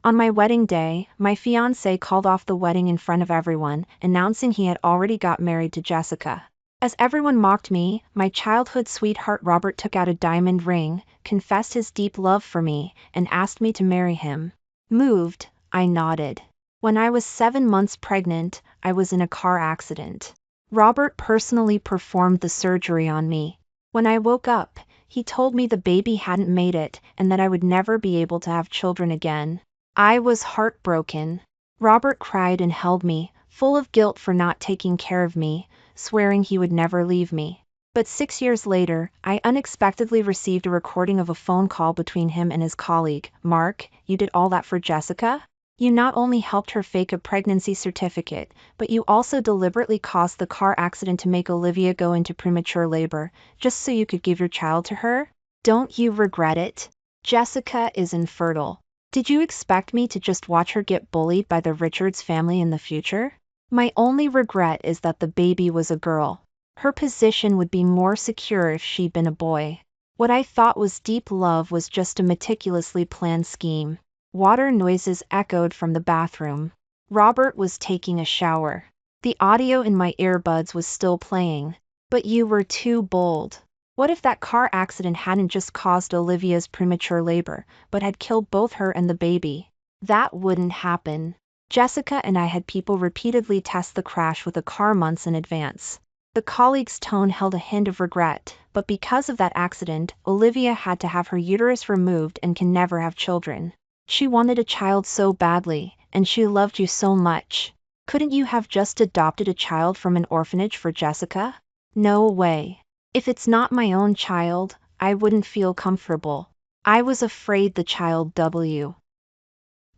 On my wedding day, my fiancé called off the wedding in front of everyone, announcing he had already got married to Jessica. As everyone mocked me, my childhood sweetheart Robert took out a diamond ring, confessed his deep love for me, and asked me to marry him. Moved, I nodded. When I was 7 months pregnant, I was in a car accident. Robert personally performed the surgery on me. When I woke up, he told me the baby hadn't made it and that I would never be able to have children again. I was heartbroken. Robert cried and held me, full of guilt for not taking care of me, swearing he would never leave me. But 6 years later, I unexpectedly received a recording of a phone call between him and his colleague. "Mark, you did all that for Jessica? You not only helped her fake a pregnancy certificate, but you also deliberately caused the car accident to make Olivia go into premature labor, just so you could give your child to her? Don't you regret it? Jessica is infertile. Did you expect me to just watch her get bullied by the Richards family in the future? My only regret is that the baby was a girl. Her position would be more secure if she'd been a boy. What I thought was deep love was just a meticulously planned scheme." Water noises echoed from the bathroom. Robert was taking a shower. The audio in my earbuds was still playing. "But you were too bold. What if that car accident hadn't just caused Olivia's premature labor, but had killed both her and the baby?" "That wouldn't happen. Jessica and I had people repeatedly test the crash with a car months in advance." The colleague's tone held a hint of regret, "But because of that accident, Olivia had to have her uterus removed and can never have children. She wanted a child so badly, and she loved you so much. Couldn't you have just adopted a child from an orphanage for Jessica?" "No way. If it's not my own child, I wouldn't feel comfortable. I was afraid the child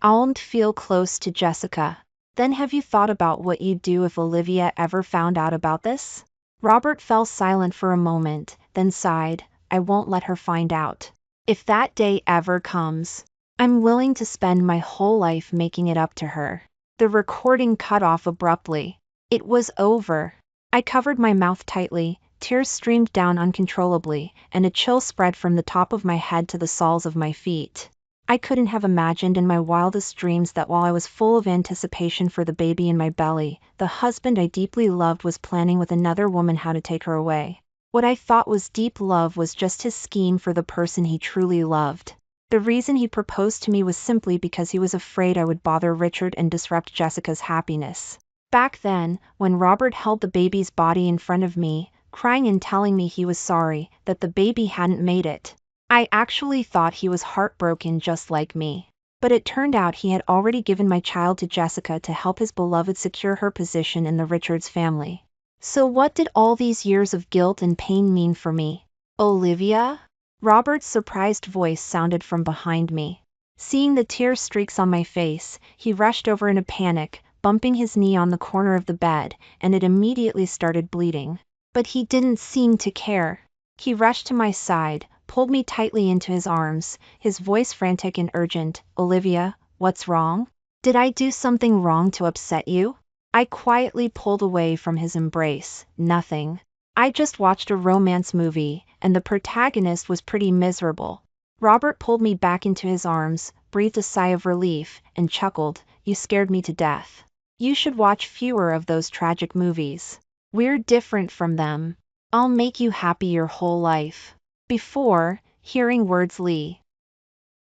won't feel close to Jessica." "Then have you thought about what you'd do if Olivia ever found out about this?" Robert fell silent for a moment, then sighed. "I won't let her find out. If that day ever comes, I'm willing to spend my whole life making it up to her." The recording cut off abruptly. It was over. I covered my mouth tightly, tears streamed down uncontrollably, and a chill spread from the top of my head to the soles of my feet. I couldn't have imagined in my wildest dreams that while I was full of anticipation for the baby in my belly, the husband I deeply loved was planning with another woman how to take her away. What I thought was deep love was just his scheme for the person he truly loved. The reason he proposed to me was simply because he was afraid I would bother Richard and disrupt Jessica's happiness. Back then, when Robert held the baby's body in front of me, crying and telling me he was sorry, that the baby hadn't made it, I actually thought he was heartbroken just like me. But it turned out he had already given my child to Jessica to help his beloved secure her position in the Richards family. So what did all these years of guilt and pain mean for me? "Olivia?" Robert's surprised voice sounded from behind me. Seeing the tear streaks on my face, he rushed over in a panic, bumping his knee on the corner of the bed, and it immediately started bleeding. But he didn't seem to care. He rushed to my side, pulled me tightly into his arms, his voice frantic and urgent. "Olivia, what's wrong? Did I do something wrong to upset you?" I quietly pulled away from his embrace. "Nothing. I just watched a romance movie, and the protagonist was pretty miserable." Robert pulled me back into his arms, breathed a sigh of relief, and chuckled. "You scared me to death. You should watch fewer of those tragic movies. We're different from them. I'll make you happy your whole life." Before, hearing words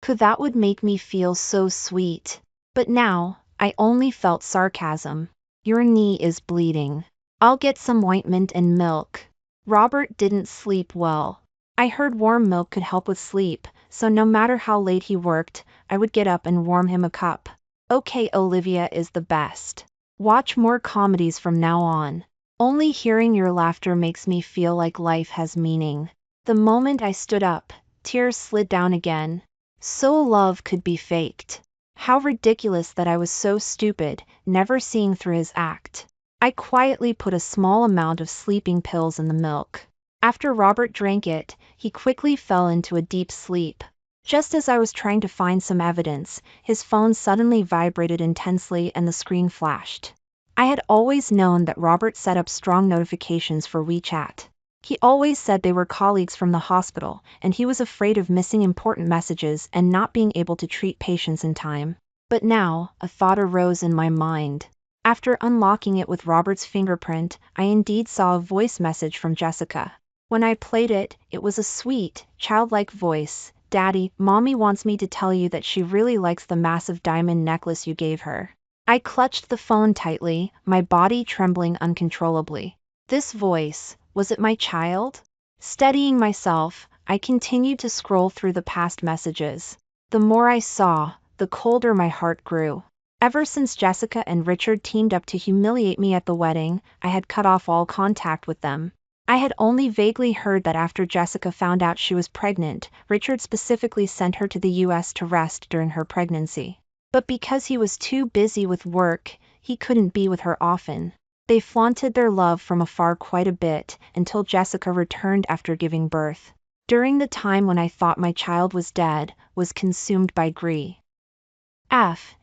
could that would make me feel so sweet. But now, I only felt sarcasm. "Your knee is bleeding. I'll get some ointment and milk." Robert didn't sleep well. I heard warm milk could help with sleep, so no matter how late he worked, I would get up and warm him a cup. "Okay, Olivia is the best. Watch more comedies from now on. Only hearing your laughter makes me feel like life has meaning." The moment I stood up, tears slid down again. So love could be faked. How ridiculous that I was so stupid, never seeing through his act. I quietly put a small amount of sleeping pills in the milk. After Robert drank it, he quickly fell into a deep sleep. Just as I was trying to find some evidence, his phone suddenly vibrated intensely and the screen flashed. I had always known that Robert set up strong notifications for WeChat. He always said they were colleagues from the hospital, and he was afraid of missing important messages and not being able to treat patients in time. But now, a thought arose in my mind. After unlocking it with Robert's fingerprint, I indeed saw a voice message from Jessica. When I played it, it was a sweet, childlike voice. Daddy, Mommy wants me to tell you that she really likes the massive diamond necklace you gave her. I clutched the phone tightly, my body trembling uncontrollably. This voice, was it my child? Steadying myself, I continued to scroll through the past messages. The more I saw, the colder my heart grew. Ever since Jessica and Richard teamed up to humiliate me at the wedding, I had cut off all contact with them. I had only vaguely heard that after Jessica found out she was pregnant, Richard specifically sent her to the US to rest during her pregnancy. But because he was too busy with work, he couldn't be with her often. They flaunted their love from afar quite a bit, until Jessica returned after giving birth. During the time when I thought my child was dead, was consumed by grief,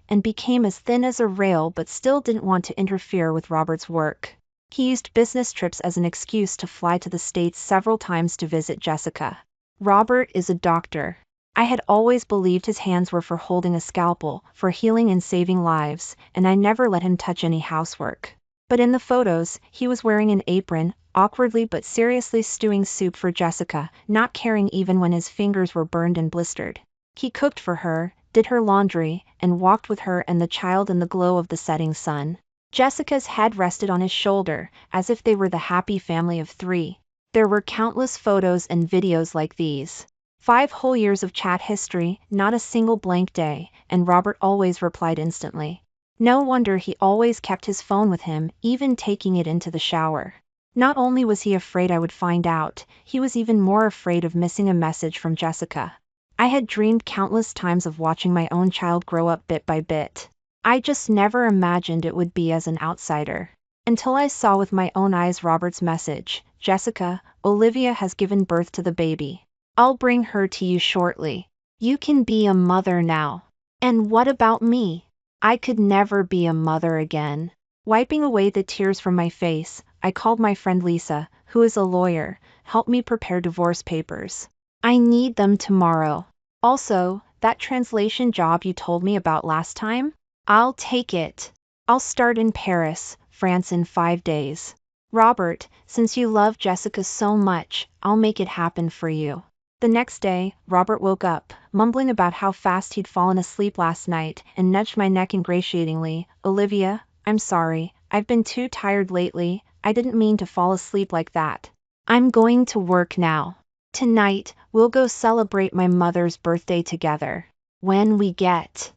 and became as thin as a rail but still didn't want to interfere with Robert's work. He used business trips as an excuse to fly to the States several times to visit Jessica. Robert is a doctor. I had always believed his hands were for holding a scalpel, for healing and saving lives, and I never let him touch any housework. But in the photos, he was wearing an apron, awkwardly but seriously stewing soup for Jessica, not caring even when his fingers were burned and blistered. He cooked for her, did her laundry, and walked with her and the child in the glow of the setting sun. Jessica's head rested on his shoulder, as if they were the happy family of 3. There were countless photos and videos like these. 5 whole years of chat history, not a single blank day, and Robert always replied instantly. No wonder he always kept his phone with him, even taking it into the shower. Not only was he afraid I would find out, he was even more afraid of missing a message from Jessica. I had dreamed countless times of watching my own child grow up bit by bit. I just never imagined it would be as an outsider. Until I saw with my own eyes Robert's message, Jessica, Olivia has given birth to the baby. I'll bring her to you shortly. You can be a mother now. And what about me? I could never be a mother again. Wiping away the tears from my face, I called my friend Lisa, who is a lawyer, help me prepare divorce papers. I need them tomorrow. Also, that translation job you told me about last time? I'll take it. I'll start in Paris, France in 5 days. Robert, since you love Jessica so much, I'll make it happen for you. The next day, Robert woke up, mumbling about how fast he'd fallen asleep last night, and nudged my neck ingratiatingly. Olivia, I'm sorry, I've been too tired lately, I didn't mean to fall asleep like that. I'm going to work now. Tonight, we'll go celebrate my mother's birthday together. When we get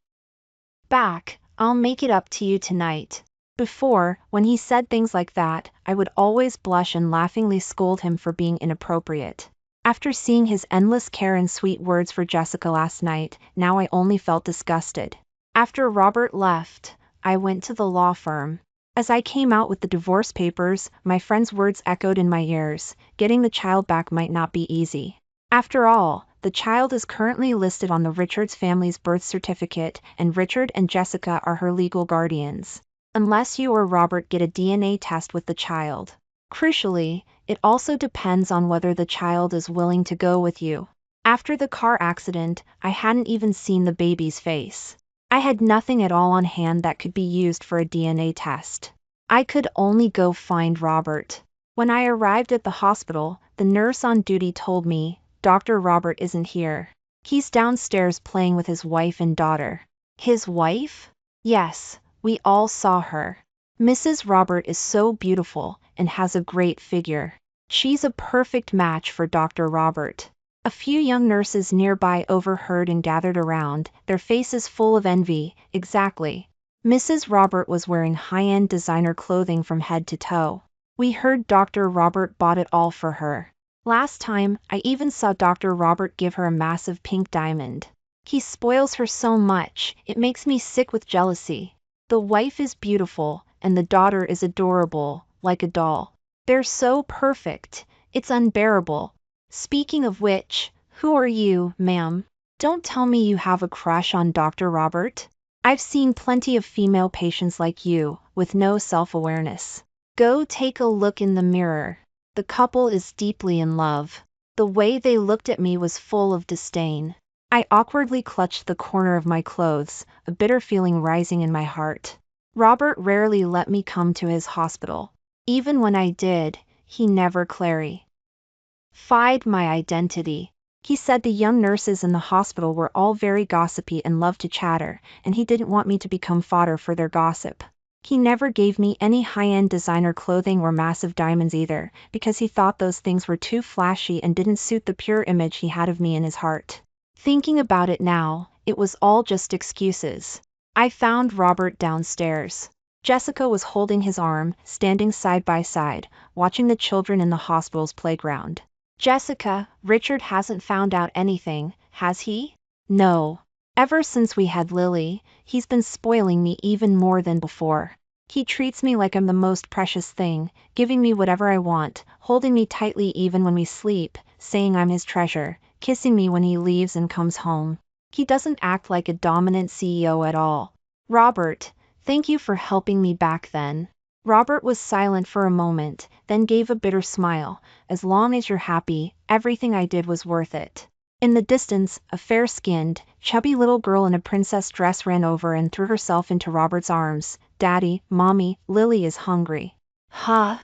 back, I'll make it up to you tonight. Before, when he said things like that, I would always blush and laughingly scold him for being inappropriate. After seeing his endless care and sweet words for Jessica last night, now I only felt disgusted. After Robert left, I went to the law firm. As I came out with the divorce papers, my friend's words echoed in my ears. Getting the child back might not be easy. After all, the child is currently listed on the Richards family's birth certificate, and Richard and Jessica are her legal guardians. Unless you or Robert get a DNA test with the child. Crucially, it also depends on whether the child is willing to go with you. After the car accident, I hadn't even seen the baby's face. I had nothing at all on hand that could be used for a DNA test. I could only go find Robert. When I arrived at the hospital, the nurse on duty told me, Dr. Robert isn't here. He's downstairs playing with his wife and daughter. His wife? Yes, we all saw her. Mrs. Robert is so beautiful, and has a great figure. She's a perfect match for Dr. Robert. A few young nurses nearby overheard and gathered around, their faces full of envy. Exactly. Mrs. Robert was wearing high-end designer clothing from head to toe. We heard Dr. Robert bought it all for her. Last time, I even saw Dr. Robert give her a massive pink diamond. He spoils her so much, it makes me sick with jealousy. The wife is beautiful, and the daughter is adorable, like a doll. They're so perfect, it's unbearable. Speaking of which, who are you, ma'am? Don't tell me you have a crush on Dr. Robert. I've seen plenty of female patients like you, with no self-awareness. Go take a look in the mirror. The couple is deeply in love. The way they looked at me was full of disdain. I awkwardly clutched the corner of my clothes, a bitter feeling rising in my heart. Robert rarely let me come to his hospital. Even when I did, he never clarified my identity. He said the young nurses in the hospital were all very gossipy and loved to chatter, and he didn't want me to become fodder for their gossip. He never gave me any high-end designer clothing or massive diamonds either, because he thought those things were too flashy and didn't suit the pure image he had of me in his heart. Thinking about it now, it was all just excuses. I found Robert downstairs. Jessica was holding his arm, standing side by side, watching the children in the hospital's playground. Jessica, Richard hasn't found out anything, has he? No. Ever since we had Lily, he's been spoiling me even more than before. He treats me like I'm the most precious thing, giving me whatever I want, holding me tightly even when we sleep, saying I'm his treasure, kissing me when he leaves and comes home. He doesn't act like a dominant CEO at all. Robert, thank you for helping me back then. Robert was silent for a moment, then gave a bitter smile. As long as you're happy, everything I did was worth it. In the distance, a fair-skinned, chubby little girl in a princess dress ran over and threw herself into Robert's arms. Daddy, Mommy, Lily is hungry. Huh?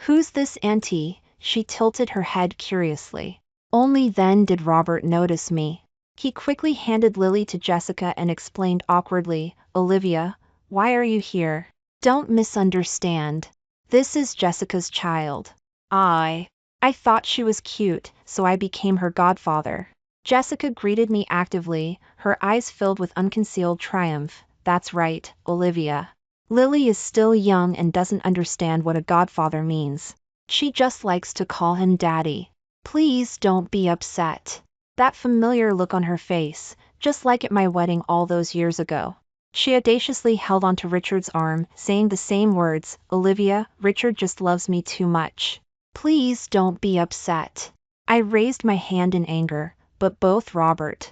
Who's this auntie? She tilted her head curiously. Only then did Robert notice me. He quickly handed Lily to Jessica and explained awkwardly, Olivia, why are you here? Don't misunderstand. This is Jessica's child. I thought she was cute, so I became her godfather. Jessica greeted me actively, her eyes filled with unconcealed triumph. That's right, Olivia. Lily is still young and doesn't understand what a godfather means. She just likes to call him daddy. Please don't be upset. That familiar look on her face, just like at my wedding all those years ago. She audaciously held onto Richard's arm, saying the same words, Olivia, Richard just loves me too much. Please don't be upset. I raised my hand in anger, but both Robert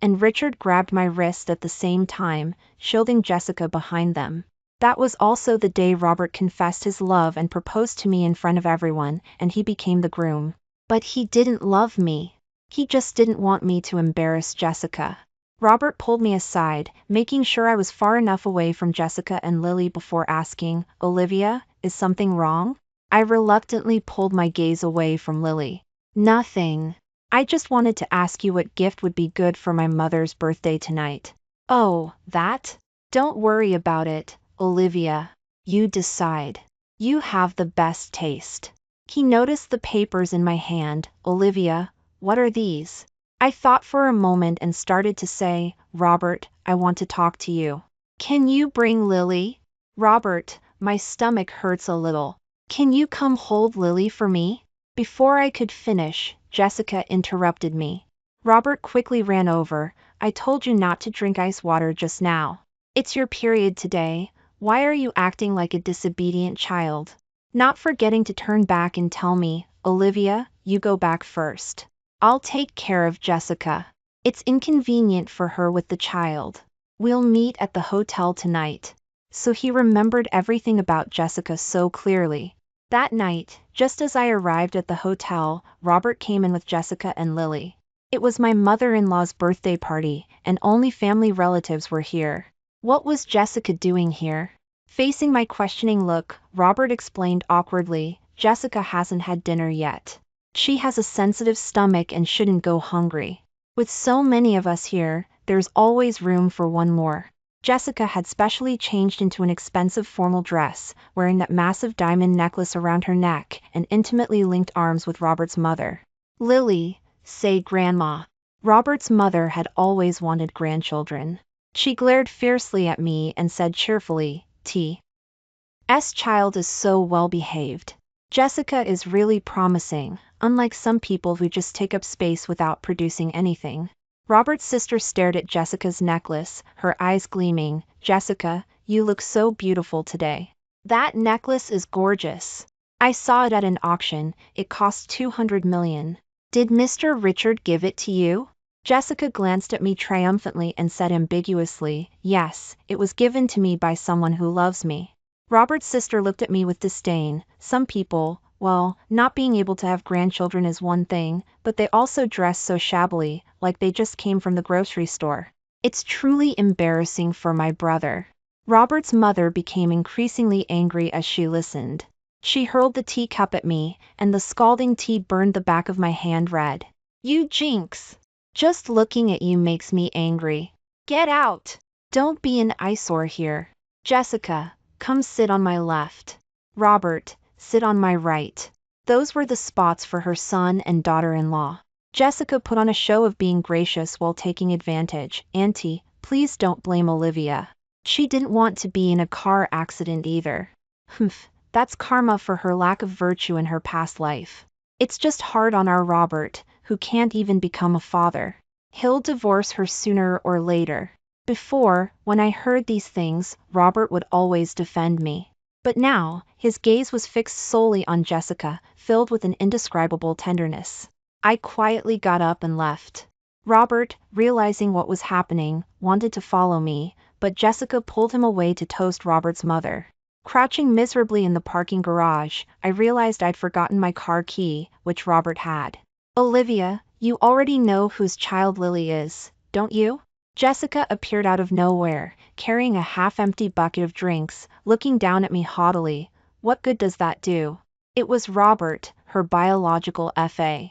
and Richard grabbed my wrist at the same time, shielding Jessica behind them. That was also the day Robert confessed his love and proposed to me in front of everyone, and he became the groom. But he didn't love me. He just didn't want me to embarrass Jessica. Robert pulled me aside, making sure I was far enough away from Jessica and Lily before asking, Olivia, is something wrong? I reluctantly pulled my gaze away from Lily. Nothing. I just wanted to ask you what gift would be good for my mother's birthday tonight. Oh, that? Don't worry about it, Olivia. You decide. You have the best taste. He noticed the papers in my hand. Olivia, what are these? I thought for a moment and started to say, Robert, I want to talk to you. Can you bring Lily? Robert, my stomach hurts a little. Can you come hold Lily for me? Before I could finish, Jessica interrupted me. Robert quickly ran over. I told you not to drink ice water just now. It's your period today. Why are you acting like a disobedient child? Not forgetting to turn back and tell me, Olivia, you go back first. I'll take care of Jessica. It's inconvenient for her with the child. We'll meet at the hotel tonight. So he remembered everything about Jessica so clearly. That night, just as I arrived at the hotel, Robert came in with Jessica and Lily. It was my mother-in-law's birthday party, and only family relatives were here. What was Jessica doing here? Facing my questioning look, Robert explained awkwardly, Jessica hasn't had dinner yet. She has a sensitive stomach and shouldn't go hungry. With so many of us here, there's always room for one more. Jessica had specially changed into an expensive formal dress, wearing that massive diamond necklace around her neck and intimately linked arms with Robert's mother. Lily, say Grandma. Robert's mother had always wanted grandchildren. She glared fiercely at me and said cheerfully, T.'s child is so well behaved. Jessica is really promising, unlike some people who just take up space without producing anything. Robert's sister stared at Jessica's necklace, her eyes gleaming. Jessica, you look so beautiful today. That necklace is gorgeous. I saw it at an auction. It cost $200 million. Did Mr. Richard give it to you? Jessica glanced at me triumphantly and said ambiguously, yes, it was given to me by someone who loves me. Robert's sister looked at me with disdain. Some people, Well, not being able to have grandchildren is one thing, but they also dress so shabbily, like they just came from the grocery store. It's truly embarrassing for my brother. Robert's mother became increasingly angry as she listened. She hurled the teacup at me, and the scalding tea burned the back of my hand red. You jinx! Just looking at you makes me angry. Get out! Don't be an eyesore here. Jessica, come sit on my left. Robert, sit on my right. Those were the spots for her son and daughter-in-law. Jessica put on a show of being gracious while taking advantage. Auntie, please don't blame Olivia. She didn't want to be in a car accident either. Humph, that's karma for her lack of virtue in her past life. It's just hard on our Robert, who can't even become a father. He'll divorce her sooner or later. Before, when I heard these things, Robert would always defend me. But now, his gaze was fixed solely on Jessica, filled with an indescribable tenderness. I quietly got up and left. Robert, realizing what was happening, wanted to follow me, but Jessica pulled him away to toast Robert's mother. Crouching miserably in the parking garage, I realized I'd forgotten my car key, which Robert had. Olivia, you already know whose child Lily is, don't you? Jessica appeared out of nowhere, carrying a half-empty bucket of drinks, looking down at me haughtily. What good does that do? It was Robert, her biological FA.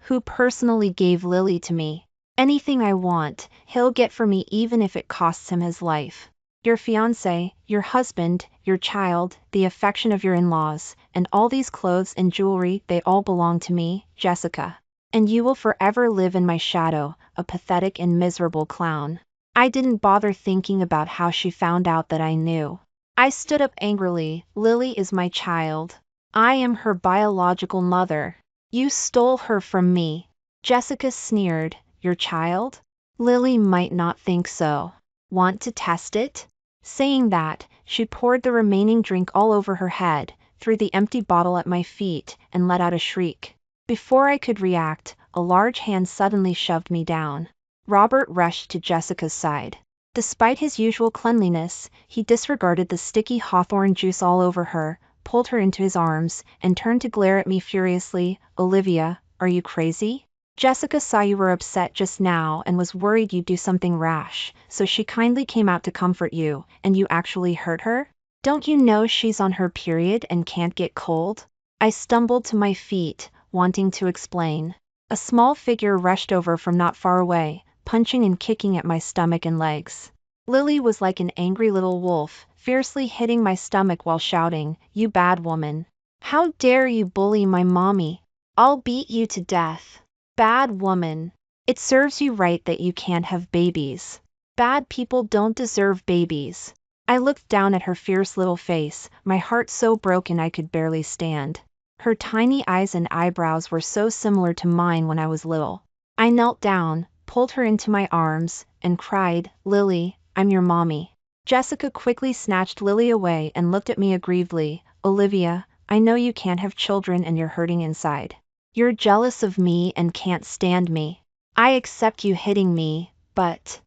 Who personally gave Lily to me. Anything I want, he'll get for me even if it costs him his life. Your fiancé, your husband, your child, the affection of your in-laws, and all these clothes and jewelry, they all belong to me, Jessica. And you will forever live in my shadow, a pathetic and miserable clown. I didn't bother thinking about how she found out that I knew. I stood up angrily. Lily is my child. I am her biological mother. You stole her from me. Jessica sneered. Your child? Lily might not think so. Want to test it? Saying that, she poured the remaining drink all over her head, threw the empty bottle at my feet, and let out a shriek. Before I could react, a large hand suddenly shoved me down. Robert rushed to Jessica's side. Despite his usual cleanliness, he disregarded the sticky hawthorn juice all over her, pulled her into his arms, and turned to glare at me furiously. Olivia, are you crazy? Jessica saw you were upset just now and was worried you'd do something rash, so she kindly came out to comfort you, and you actually hurt her? Don't you know she's on her period and can't get cold? I stumbled to my feet, wanting to explain. A small figure rushed over from not far away, punching and kicking at my stomach and legs. Lily was like an angry little wolf, fiercely hitting my stomach while shouting, "You bad woman! How dare you bully my mommy? I'll beat you to death! Bad woman! It serves you right that you can't have babies. Bad people don't deserve babies." I looked down at her fierce little face, my heart so broken I could barely stand. Her tiny eyes and eyebrows were so similar to mine when I was little. I knelt down, pulled her into my arms, and cried, "Lily, I'm your mommy." Jessica quickly snatched Lily away and looked at me aggrievedly. "Olivia, I know you can't have children and you're hurting inside. You're jealous of me and can't stand me. I accept you hitting me, but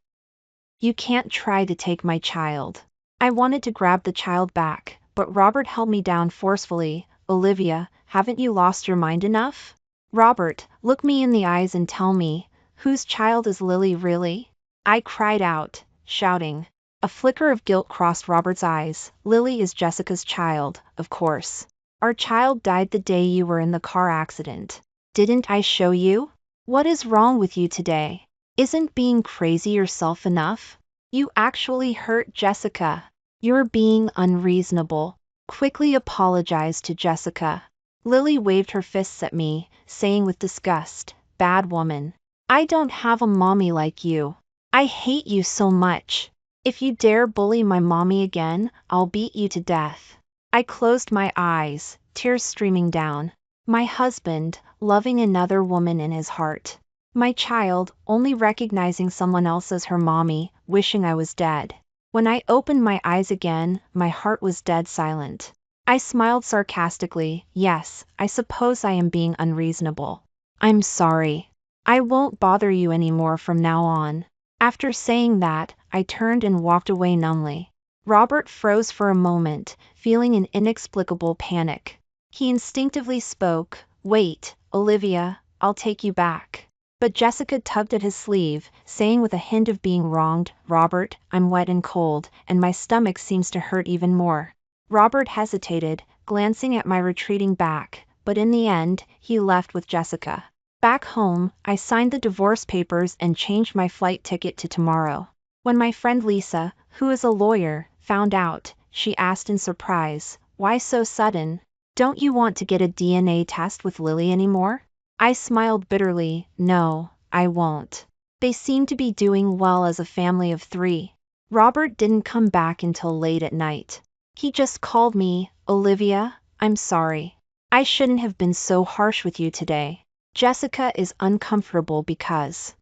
you can't try to take my child." I wanted to grab the child back, but Robert held me down forcefully. "Olivia, haven't you lost your mind enough? Robert, look me in the eyes and tell me, whose child is Lily really?" I cried out, shouting. A flicker of guilt crossed Robert's eyes. "Lily is Jessica's child, of course. Our child died the day you were in the car accident. Didn't I show you? What is wrong with you today? Isn't being crazy yourself enough? You actually hurt Jessica. You're being unreasonable. Quickly apologize to Jessica." Lily waved her fists at me, saying with disgust, "Bad woman. I don't have a mommy like you. I hate you so much. If you dare bully my mommy again, I'll beat you to death." I closed my eyes, tears streaming down. My husband, loving another woman in his heart. My child, only recognizing someone else as her mommy, wishing I was dead. When I opened my eyes again, my heart was dead silent. I smiled sarcastically. "Yes, I suppose I am being unreasonable. I'm sorry. I won't bother you anymore from now on." After saying that, I turned and walked away numbly. Robert froze for a moment, feeling an inexplicable panic. He instinctively spoke, "Wait, Olivia, I'll take you back." But Jessica tugged at his sleeve, saying with a hint of being wronged, "Robert, I'm wet and cold, and my stomach seems to hurt even more." Robert hesitated, glancing at my retreating back, but in the end, he left with Jessica. Back home, I signed the divorce papers and changed my flight ticket to tomorrow. When my friend Lisa, who is a lawyer, found out, she asked in surprise, "Why so sudden? Don't you want to get a DNA test with Lily anymore?" I smiled bitterly, "No, I won't. They seem to be doing well as a family of 3. Robert didn't come back until late at night. He just called me, "Olivia, I'm sorry. I shouldn't have been so harsh with you today. Jessica is uncomfortable because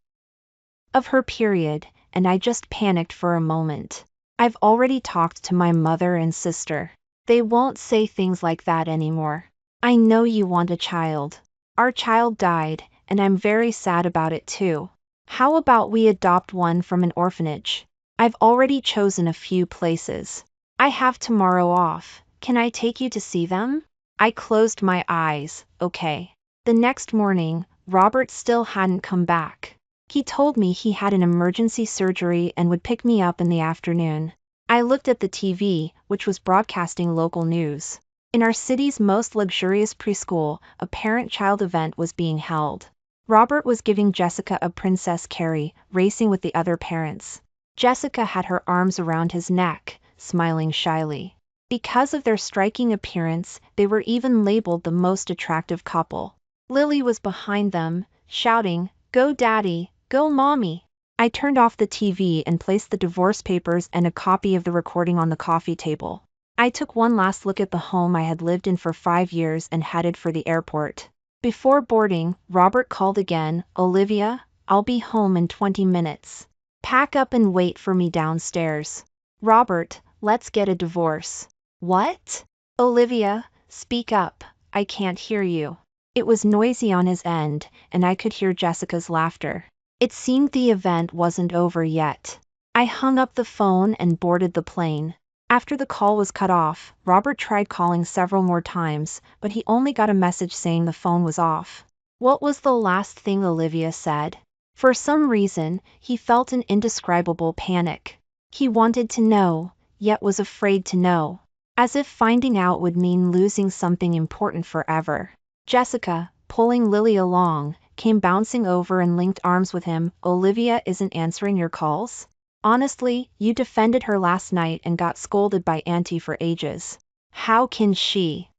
of her period," and I just panicked for a moment. I've already talked to my mother and sister. They won't say things like that anymore. I know you want a child. Our child died, and I'm very sad about it too. How about we adopt one from an orphanage? I've already chosen a few places. I have tomorrow off. Can I take you to see them? I closed my eyes, okay. The next morning, Robert still hadn't come back. He told me he had an emergency surgery and would pick me up in the afternoon. I looked at the TV, which was broadcasting local news. In our city's most luxurious preschool, a parent-child event was being held. Robert was giving Jessica a Princess Carrie, racing with the other parents. Jessica had her arms around his neck, smiling shyly. Because of their striking appearance, they were even labeled the most attractive couple. Lily was behind them, shouting, "Go Daddy, go Mommy." I turned off the TV and placed the divorce papers and a copy of the recording on the coffee table. I took one last look at the home I had lived in for 5 years and headed for the airport. Before boarding, Robert called again, "Olivia, I'll be home in 20 minutes. Pack up and wait for me downstairs." "Robert, let's get a divorce." "What?" "Olivia, speak up, I can't hear you." It was noisy on his end, and I could hear Jessica's laughter. It seemed the event wasn't over yet. I hung up the phone and boarded the plane. After the call was cut off, Robert tried calling several more times, but he only got a message saying the phone was off. What was the last thing Olivia said? For some reason, he felt an indescribable panic. He wanted to know, yet was afraid to know. As if finding out would mean losing something important forever. Jessica, pulling Lily along, came bouncing over and linked arms with him. "Olivia isn't answering your calls? Honestly, you defended her last night and got scolded by Auntie for ages. How can she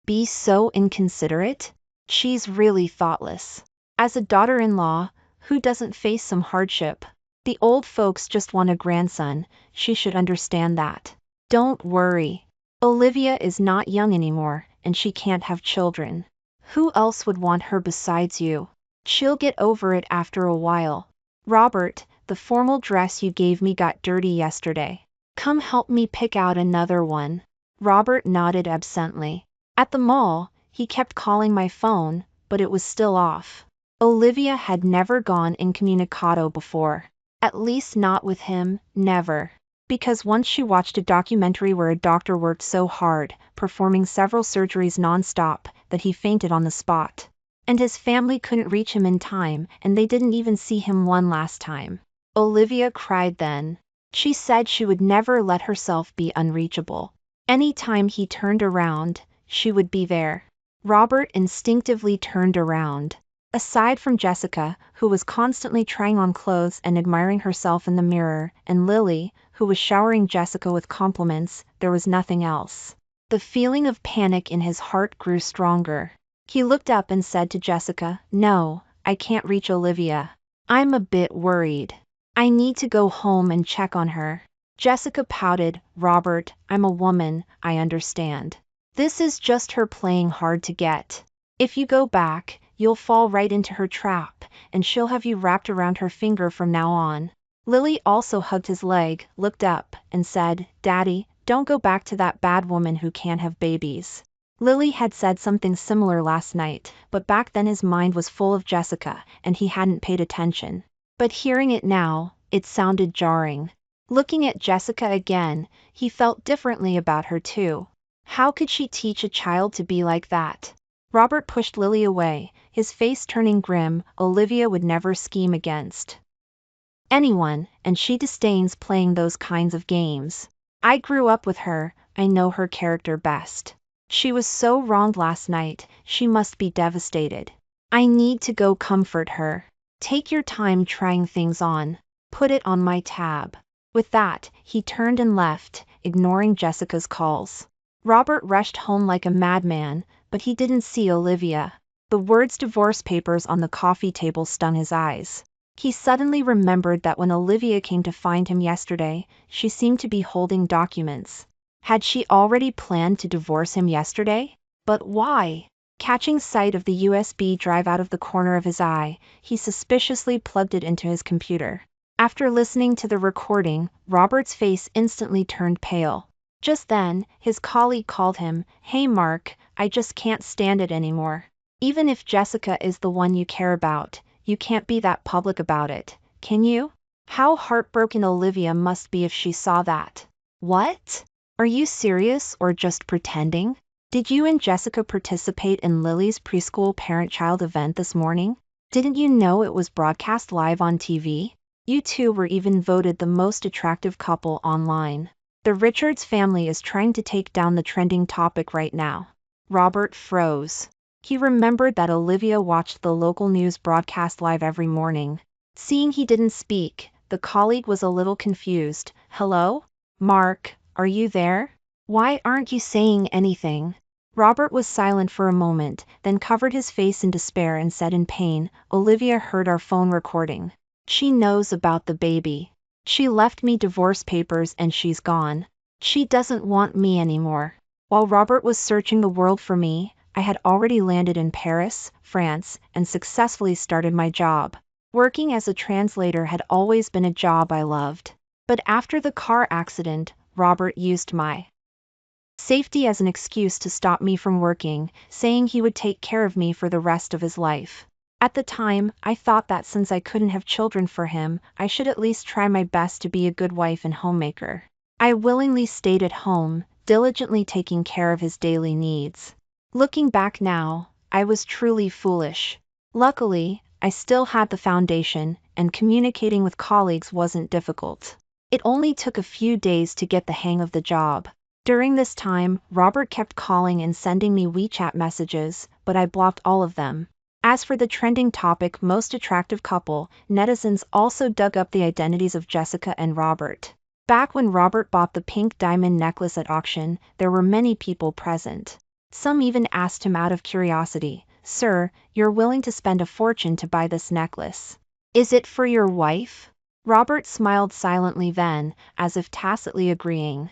be so inconsiderate? She's really thoughtless. As a daughter-in-law, who doesn't face some hardship? The old folks just want a grandson, she should understand that." "Don't worry. Olivia is not young anymore, and she can't have children. Who else would want her besides you? She'll get over it after a while." "Robert, the formal dress you gave me got dirty yesterday. Come help me pick out another one." Robert nodded absently. At the mall, he kept calling my phone, but it was still off. Olivia had never gone incommunicado before. At least not with him, never. Because once she watched a documentary where a doctor worked so hard, performing several surgeries non-stop, that he fainted on the spot. And his family couldn't reach him in time, and they didn't even see him one last time. Olivia cried then. She said she would never let herself be unreachable. Any time he turned around, she would be there. Robert instinctively turned around. Aside from Jessica, who was constantly trying on clothes and admiring herself in the mirror, and Lily, who was showering Jessica with compliments, there was nothing else. The feeling of panic in his heart grew stronger. He looked up and said to Jessica, "No, I can't reach Olivia. I'm a bit worried. I need to go home and check on her." Jessica pouted, "Robert, I'm a woman, I understand. This is just her playing hard to get. If you go back, you'll fall right into her trap, and she'll have you wrapped around her finger from now on." Lily also hugged his leg, looked up, and said, "Daddy, don't go back to that bad woman who can't have babies." Lily had said something similar last night, but back then his mind was full of Jessica, and he hadn't paid attention. But hearing it now, it sounded jarring. Looking at Jessica again, he felt differently about her too. How could she teach a child to be like that? Robert pushed Lily away, his face turning grim. Olivia would never scheme against anyone, and she disdains playing those kinds of games. I grew up with her, I know her character best. She was so wronged last night, she must be devastated. I need to go comfort her. Take your time trying things on. Put it on my tab. With that, he turned and left, ignoring Jessica's calls. Robert rushed home like a madman, but he didn't see Olivia. The words divorce papers on the coffee table stung his eyes. He suddenly remembered that when Olivia came to find him yesterday, she seemed to be holding documents. Had she already planned to divorce him yesterday? But why? Catching sight of the USB drive out of the corner of his eye, he suspiciously plugged it into his computer. After listening to the recording, Robert's face instantly turned pale. Just then, his colleague called him. "Hey Mark, I just can't stand it anymore. Even if Jessica is the one you care about, you can't be that public about it, can you? How heartbroken Olivia must be if she saw that." What? Are you serious or just pretending? Did you and Jessica participate in Lily's preschool parent-child event this morning? Didn't you know it was broadcast live on TV? You two were even voted the most attractive couple online. The Richards family is trying to take down the trending topic right now. Robert froze. He remembered that Olivia watched the local news broadcast live every morning. Seeing he didn't speak, the colleague was a little confused. "Hello? Mark, are you there? Why aren't you saying anything?" Robert was silent for a moment, then covered his face in despair and said in pain, "Olivia heard our phone recording. She knows about the baby. She left me divorce papers and she's gone. She doesn't want me anymore." While Robert was searching the world for me, I had already landed in Paris, France, and successfully started my job. Working as a translator had always been a job I loved. But after the car accident, Robert used my safety as an excuse to stop me from working, saying he would take care of me for the rest of his life. At the time, I thought that since I couldn't have children for him, I should at least try my best to be a good wife and homemaker. I willingly stayed at home, diligently taking care of his daily needs. Looking back now, I was truly foolish. Luckily, I still had the foundation, and communicating with colleagues wasn't difficult. It only took a few days to get the hang of the job. During this time, Robert kept calling and sending me WeChat messages, but I blocked all of them. As for the trending topic most attractive couple, netizens also dug up the identities of Jessica and Robert. Back when Robert bought the pink diamond necklace at auction, there were many people present. Some even asked him out of curiosity, "Sir, you're willing to spend a fortune to buy this necklace. Is it for your wife?" Robert smiled silently then, as if tacitly agreeing.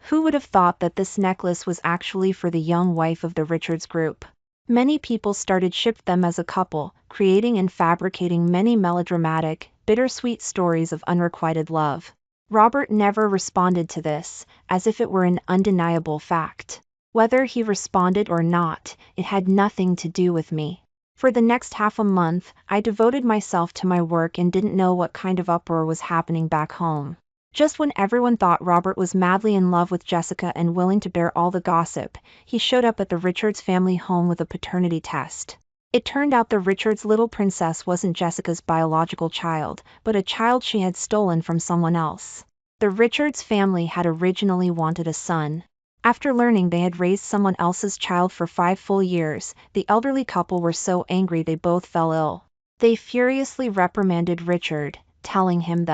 Who would have thought that this necklace was actually for the young wife of the Richards group? Many people started shipping them as a couple, creating and fabricating many melodramatic, bittersweet stories of unrequited love. Robert never responded to this, as if it were an undeniable fact. Whether he responded or not, it had nothing to do with me. For the next half a month, I devoted myself to my work and didn't know what kind of uproar was happening back home. Just when everyone thought Robert was madly in love with Jessica and willing to bear all the gossip, he showed up at the Richards family home with a paternity test. It turned out the Richards' little princess wasn't Jessica's biological child, but a child she had stolen from someone else. The Richards family had originally wanted a son. After learning they had raised someone else's child for 5 full years, the elderly couple were so angry they both fell ill. They furiously reprimanded Richard, telling him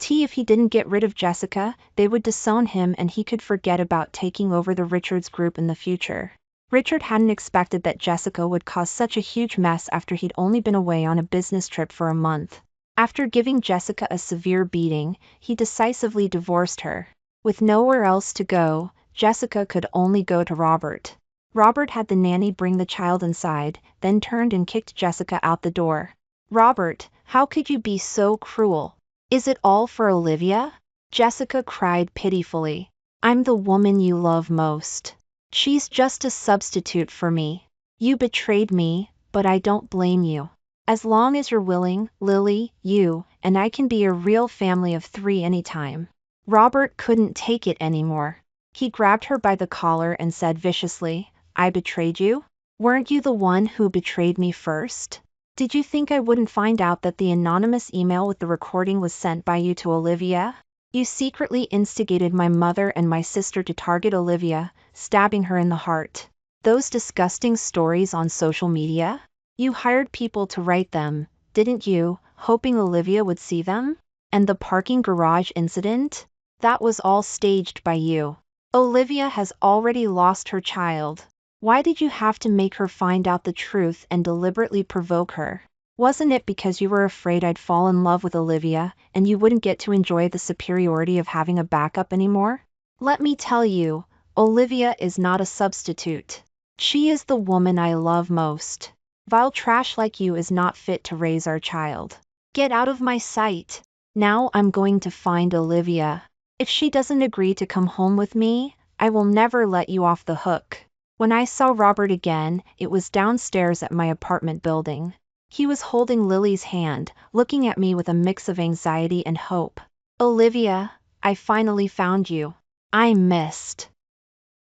if he didn't get rid of Jessica, they would disown him and he could forget about taking over the Richards group in the future. Richard hadn't expected that Jessica would cause such a huge mess after he'd only been away on a business trip for a month. After giving Jessica a severe beating, he decisively divorced her. With nowhere else to go, Jessica could only go to Robert. Robert had the nanny bring the child inside, then turned and kicked Jessica out the door. "Robert, how could you be so cruel? Is it all for Olivia?" Jessica cried pitifully. "I'm the woman you love most. She's just a substitute for me. You betrayed me, but I don't blame you. As long as you're willing, Lily, you and I can be a real family of 3 anytime." Robert couldn't take it anymore. He grabbed her by the collar and said viciously, I betrayed you? Weren't you the one who betrayed me first? Did you think I wouldn't find out that the anonymous email with the recording was sent by you to Olivia? You secretly instigated my mother and my sister to target Olivia, stabbing her in the heart. Those disgusting stories on social media? You hired people to write them, didn't you, hoping Olivia would see them? And the parking garage incident? That was all staged by you. Olivia has already lost her child. Why did you have to make her find out the truth and deliberately provoke her? Wasn't it because you were afraid I'd fall in love with Olivia and you wouldn't get to enjoy the superiority of having a backup anymore? Let me tell you, Olivia is not a substitute. She is the woman I love most. Vile trash like you is not fit to raise our child. Get out of my sight. Now I'm going to find Olivia. If she doesn't agree to come home with me, I will never let you off the hook. When I saw Robert again, it was downstairs at my apartment building. He was holding Lily's hand, looking at me with a mix of anxiety and hope. Olivia, I finally found you. I missed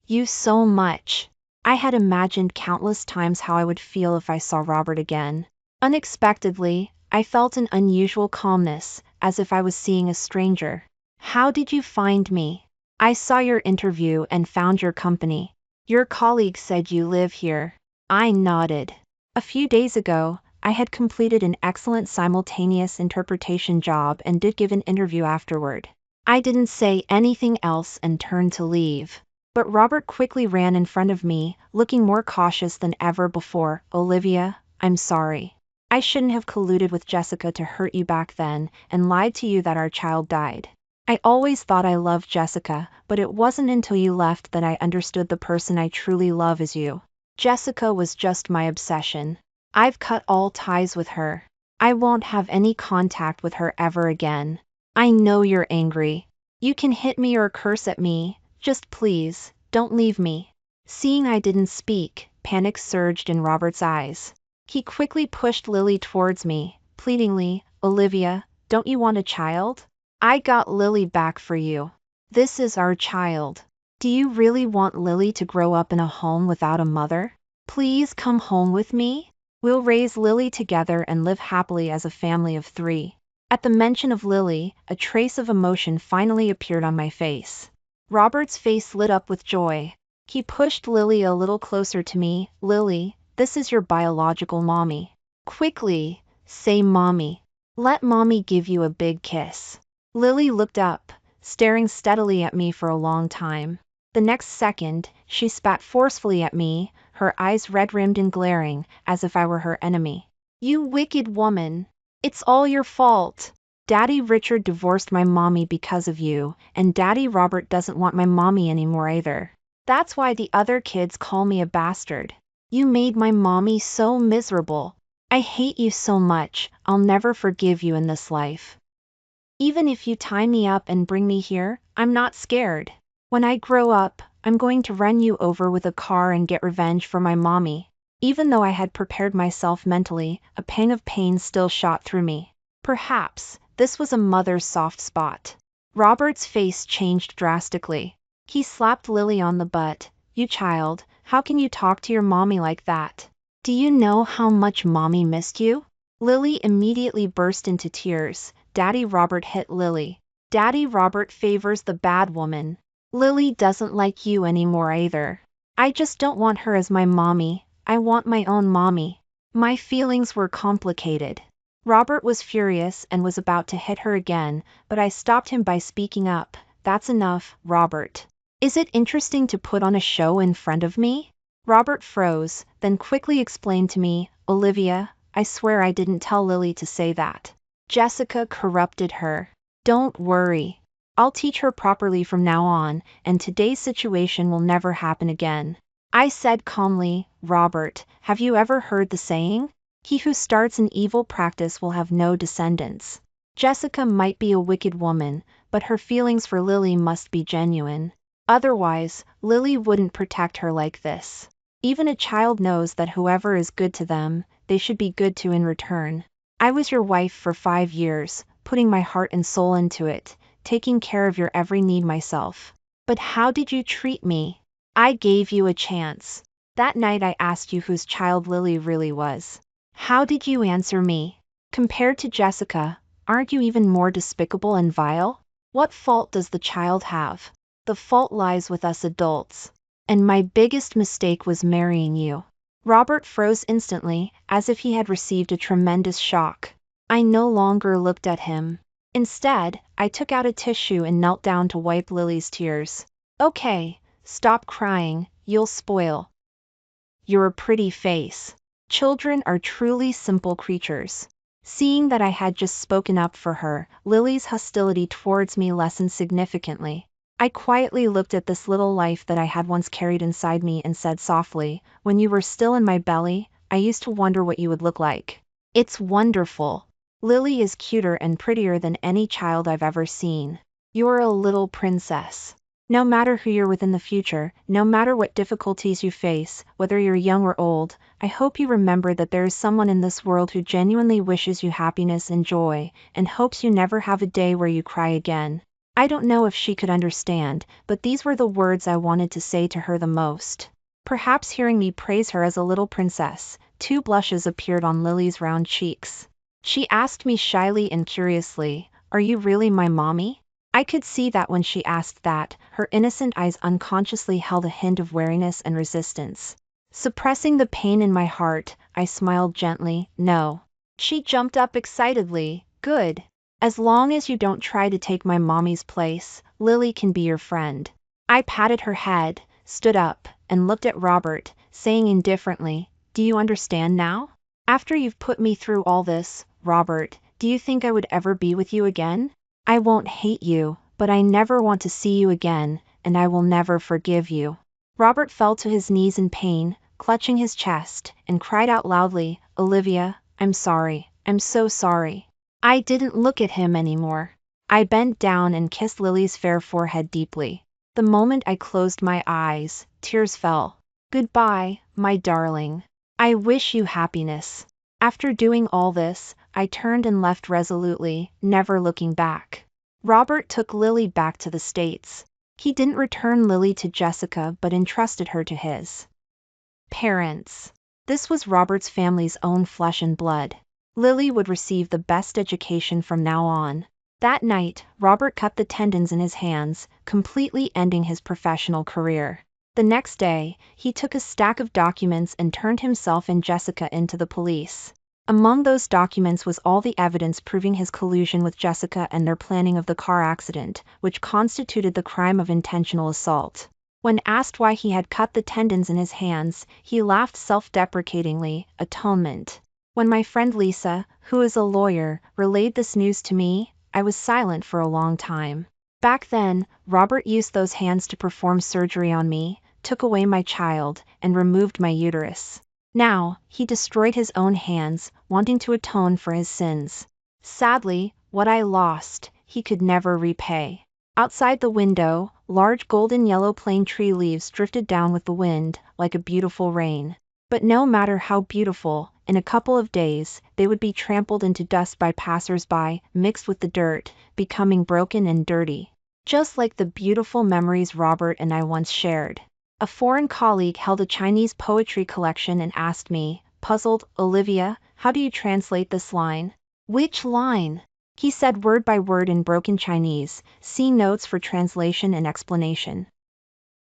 you so much. I had imagined countless times how I would feel if I saw Robert again. Unexpectedly, I felt an unusual calmness, as if I was seeing a stranger. How did you find me? I saw your interview and found your company. Your colleague said you live here. I nodded. A few days ago, I had completed an excellent simultaneous interpretation job and did give an interview afterward. I didn't say anything else and turned to leave. But Robert quickly ran in front of me, looking more cautious than ever before. Olivia, I'm sorry. I shouldn't have colluded with Jessica to hurt you back then and lied to you that our child died. I always thought I loved Jessica, but it wasn't until you left that I understood the person I truly love is you. Jessica was just my obsession. I've cut all ties with her. I won't have any contact with her ever again. I know you're angry. You can hit me or curse at me, just please, don't leave me. Seeing I didn't speak, panic surged in Robert's eyes. He quickly pushed Lily towards me, pleadingly, Olivia, don't you want a child? I got Lily back for you. This is our child. Do you really want Lily to grow up in a home without a mother? Please come home with me. We'll raise Lily together and live happily as a family of 3. At the mention of Lily, a trace of emotion finally appeared on my face. Robert's face lit up with joy. He pushed Lily a little closer to me. Lily, this is your biological mommy. Quickly, say mommy. Let mommy give you a big kiss. Lily looked up, staring steadily at me for a long time. The next second, she spat forcefully at me, her eyes red-rimmed and glaring, as if I were her enemy. You wicked woman. It's all your fault. Daddy Richard divorced my mommy because of you, and Daddy Robert doesn't want my mommy anymore either. That's why the other kids call me a bastard. You made my mommy so miserable. I hate you so much, I'll never forgive you in this life. Even if you tie me up and bring me here, I'm not scared. When I grow up, I'm going to run you over with a car and get revenge for my mommy. Even though I had prepared myself mentally, a pang of pain still shot through me. Perhaps this was a mother's soft spot. Robert's face changed drastically. He slapped Lily on the butt. You child, how can you talk to your mommy like that? Do you know how much mommy missed you? Lily immediately burst into tears. Daddy Robert hit Lily. Daddy Robert favors the bad woman. Lily doesn't like you anymore either. I just don't want her as my mommy. I want my own mommy. My feelings were complicated. Robert was furious and was about to hit her again, but I stopped him by speaking up. That's enough, Robert. Is it interesting to put on a show in front of me? Robert froze, then quickly explained to me, Olivia, I swear I didn't tell Lily to say that. Jessica corrupted her. Don't worry. I'll teach her properly from now on, and today's situation will never happen again. I said calmly, Robert, have you ever heard the saying? He who starts an evil practice will have no descendants. Jessica might be a wicked woman, but her feelings for Lily must be genuine. Otherwise, Lily wouldn't protect her like this. Even a child knows that whoever is good to them, they should be good to in return. I was your wife for 5 years, putting my heart and soul into it, taking care of your every need myself. But how did you treat me? I gave you a chance. That night I asked you whose child Lily really was. How did you answer me? Compared to Jessica, aren't you even more despicable and vile? What fault does the child have? The fault lies with us adults. And my biggest mistake was marrying you. Robert froze instantly, as if he had received a tremendous shock. I no longer looked at him. Instead, I took out a tissue and knelt down to wipe Lily's tears. Okay, stop crying, you'll spoil your pretty face. Children are truly simple creatures. Seeing that I had just spoken up for her, Lily's hostility towards me lessened significantly. I quietly looked at this little life that I had once carried inside me and said softly, when you were still in my belly, I used to wonder what you would look like. It's wonderful. Lily is cuter and prettier than any child I've ever seen. You're a little princess. No matter who you're with in the future, no matter what difficulties you face, whether you're young or old, I hope you remember that there is someone in this world who genuinely wishes you happiness and joy, and hopes you never have a day where you cry again. I don't know if she could understand, but these were the words I wanted to say to her the most. Perhaps hearing me praise her as a little princess, 2 blushes appeared on Lily's round cheeks. She asked me shyly and curiously, "Are you really my mommy?" I could see that when she asked that, her innocent eyes unconsciously held a hint of wariness and resistance. Suppressing the pain in my heart, I smiled gently, "No." She jumped up excitedly, "Good. As long as you don't try to take my mommy's place, Lily can be your friend." I patted her head, stood up, and looked at Robert, saying indifferently, "Do you understand now? After you've put me through all this, Robert, do you think I would ever be with you again? I won't hate you, but I never want to see you again, and I will never forgive you." Robert fell to his knees in pain, clutching his chest, and cried out loudly, "Olivia, I'm sorry, I'm so sorry." I didn't look at him anymore. I bent down and kissed Lily's fair forehead deeply. The moment I closed my eyes, tears fell. "Goodbye, my darling. I wish you happiness." After doing all this, I turned and left resolutely, never looking back. Robert took Lily back to the States. He didn't return Lily to Jessica but entrusted her to his parents. This was Robert's family's own flesh and blood. Lily would receive the best education from now on. That night, Robert cut the tendons in his hands, completely ending his professional career. The next day, he took a stack of documents and turned himself and Jessica into the police. Among those documents was all the evidence proving his collusion with Jessica and their planning of the car accident, which constituted the crime of intentional assault. When asked why he had cut the tendons in his hands, he laughed self-deprecatingly, "Atonement." When my friend Lisa, who is a lawyer, relayed this news to me, I was silent for a long time. Back then, Robert used those hands to perform surgery on me, took away my child, and removed my uterus. Now, he destroyed his own hands, wanting to atone for his sins. Sadly, what I lost, he could never repay. Outside the window, large golden yellow plane tree leaves drifted down with the wind, like a beautiful rain. But no matter how beautiful, in a couple of days, they would be trampled into dust by passers-by, mixed with the dirt, becoming broken and dirty. Just like the beautiful memories Robert and I once shared. A foreign colleague held a Chinese poetry collection and asked me, puzzled, "Olivia, how do you translate this line?" "Which line?" He said word by word in broken Chinese, see notes for translation and explanation.